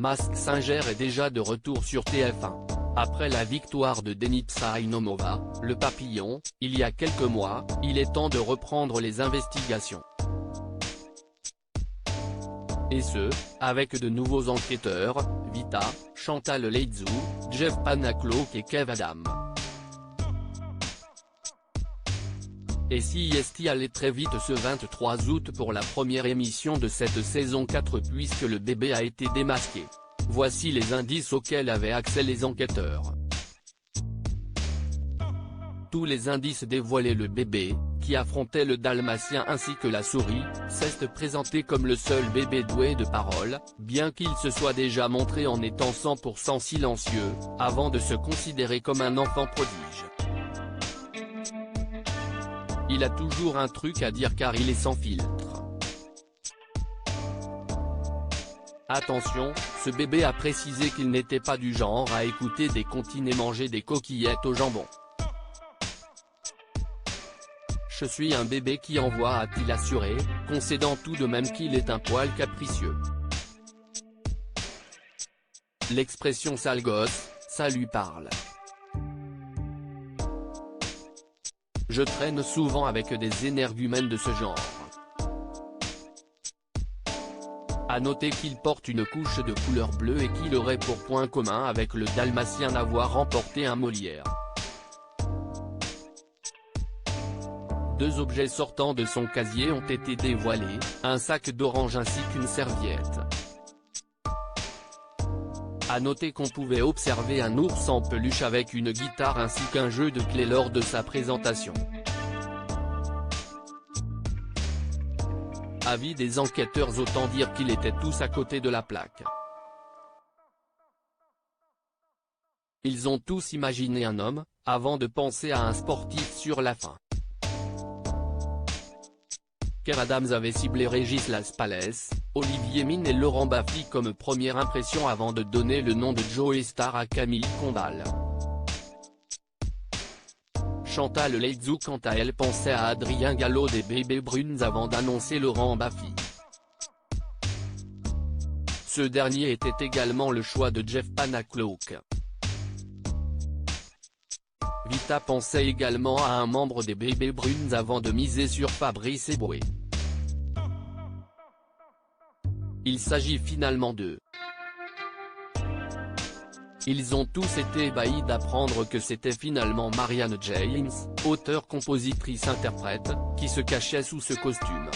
Masked Singer est déjà de retour sur TF1. Après la victoire de Denitsa Inomova, le papillon, il y a quelques mois, il est temps de reprendre les investigations. Et ce, avec de nouveaux enquêteurs, Vita, Chantal Leydzou, Jeff Panacloak et Kev Adams. Et CST allait très vite ce 23 août pour la première émission de cette saison 4 puisque le bébé a été démasqué. Voici les indices auxquels avaient accès les enquêteurs. Tous les indices dévoilaient le bébé, qui affrontait le dalmatien ainsi que la souris, s'est présenté comme le seul bébé doué de parole, bien qu'il se soit déjà montré en étant 100% silencieux, avant de se considérer comme un enfant prodige. Il a toujours un truc à dire car il est sans filtre. Attention, ce bébé a précisé qu'il n'était pas du genre à écouter des comptines et manger des coquillettes au jambon. Je suis un bébé qui envoie, a-t-il assuré, concédant tout de même qu'il est un poil capricieux. L'expression sale gosse, ça lui parle. Je traîne souvent avec des énergumènes de ce genre. À noter qu'il porte une couche de couleur bleue et qu'il aurait pour point commun avec le dalmatien d'avoir remporté un Molière. 2 objets sortant de son casier ont été dévoilés, un sac d'orange ainsi qu'une serviette. À noter qu'on pouvait observer un ours en peluche avec une guitare ainsi qu'un jeu de clés lors de sa présentation. Avis des enquêteurs, autant dire qu'ils étaient tous à côté de la plaque. Ils ont tous imaginé un homme, avant de penser à un sportif sur la fin. Kev Adams avait ciblé Régis Laspalès, Olivier Mine et Laurent Baffy comme première impression avant de donner le nom de Joey Starr à Camille Combal. Chantal Leydzou quant à elle pensait à Adrien Gallo des Bébés Brunes avant d'annoncer Laurent Baffy. Ce dernier était également le choix de Jeff Panacloak. Vita pensait également à un membre des Bébés Brunes avant de miser sur Fabrice Eboué. Il s'agit finalement d'eux. Ils ont tous été ébahis d'apprendre que c'était finalement Marianne James, auteure-compositrice-interprète, qui se cachait sous ce costume.